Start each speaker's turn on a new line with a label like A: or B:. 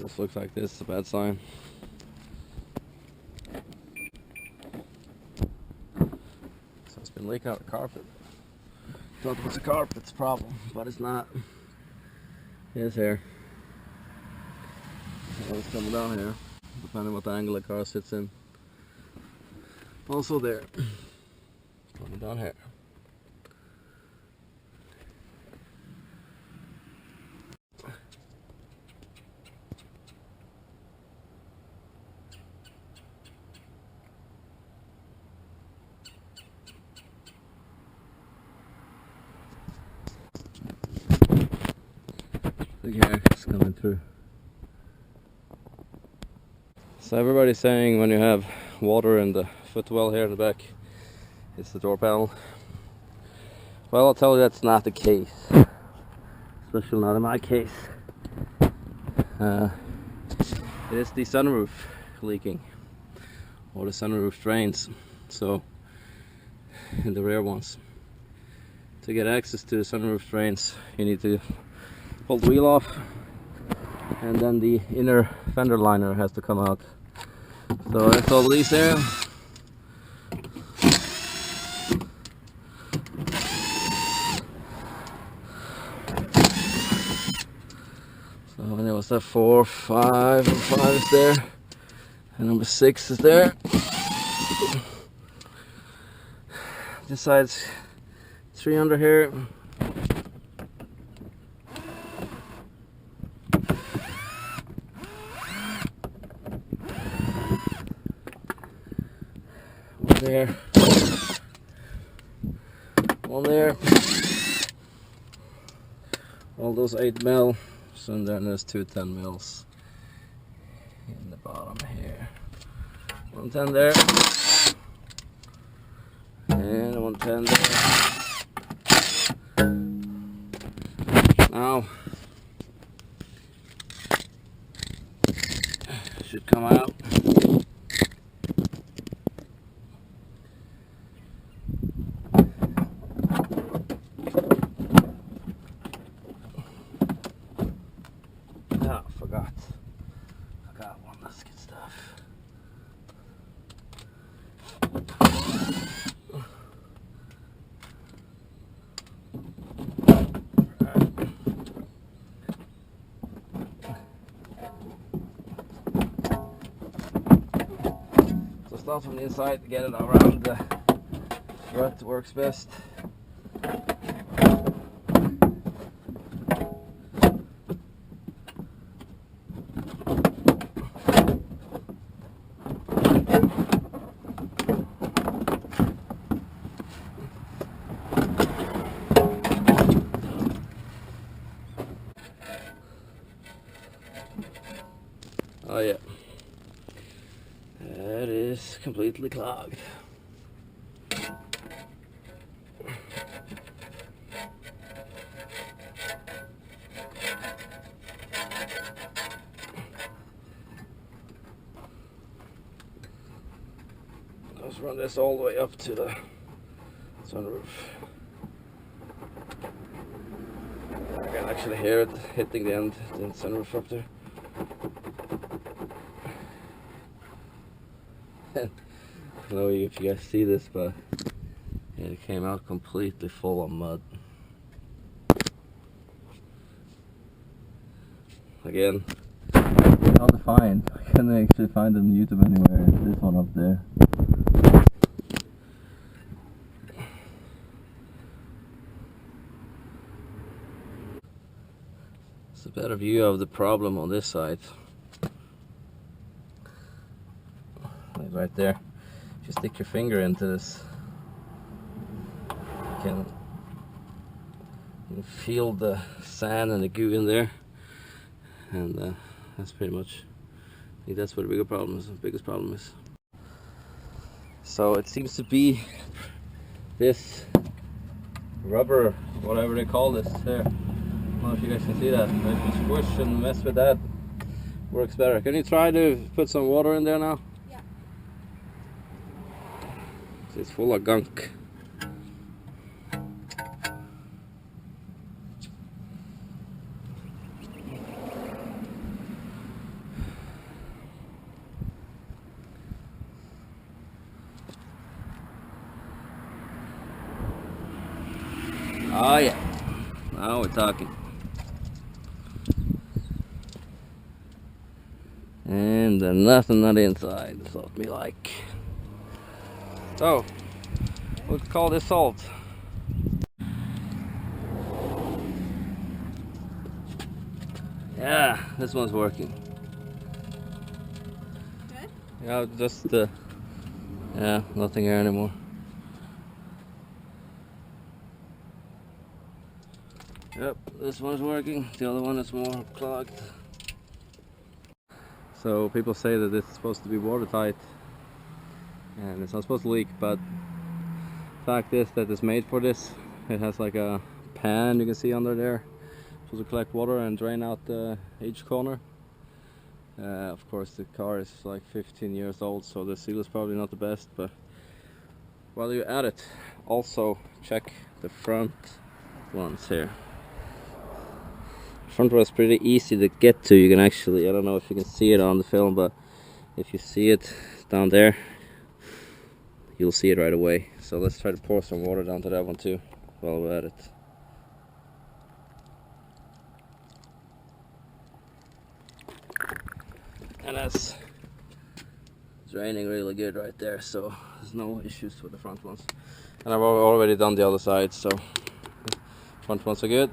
A: This looks like this is a bad sign. So it's been leaking out the carpet. Thought it was a carpet's problem, but it's not. Here's here. It's coming down here, depending what the angle the car sits in. Also there. It's coming down here. The gas coming through. So everybody's saying when you have water in the footwell here in the back, it's the door panel. Well, I'll tell you that's not the case, especially not in my case. It is the sunroof leaking, or the sunroof drains. So in the rear ones, to get access to the sunroof drains, you need to pull the wheel off, and then the inner fender liner has to come out. So that's all these there. So there was that 4, 5, and 5 is there, and number 6 is there. This side's 3 under here. There, one there, all those 8 mil, and then there's 2 10 mils in the bottom here. 110 there, and 110 there. Now, should come out. Forgot one. Let's get stuff. So start from the inside to get it around the rut works best. Oh yeah, that is completely clogged. Let's run this all the way up to the sunroof. I can actually hear it hitting the end, the sunroof up there. I don't know if you guys see this, but it came out completely full of mud. Again, hard to find. I can't actually find it on YouTube anywhere. This one up there. It's a better view of the problem on this side. Right there. If you stick your finger into this, you can feel the sand and the goo in there, and that's pretty much, I think that's what the biggest problem is. So it seems to be this rubber, whatever they call this here. I don't know if you guys can see that. If you squish and mess with that, works better. Can you try to put some water in there now? It's full of gunk. Oh yeah, now we're talking. And nothing on the inside, that's what me like. So, we'll call this salt. Yeah, this one's working.
B: Good?
A: Yeah, just yeah, nothing here anymore. Yep, this one's working. The other one is more clogged. So people say that it's supposed to be watertight and it's not supposed to leak, but fact is that it's made for this. It has like a pan you can see under there, supposed to collect water and drain out each corner. Of course the car is like 15 years old, so the seal is probably not the best, but while you're at it, also check the front ones here. Front one is pretty easy to get to. You can actually, I don't know if you can see it on the film, but if you see it down there, you'll see it right away. So let's try to pour some water down to that one too while we're at it. And that's draining really good right there, so there's no issues with the front ones. And I've already done the other side, so front ones are good.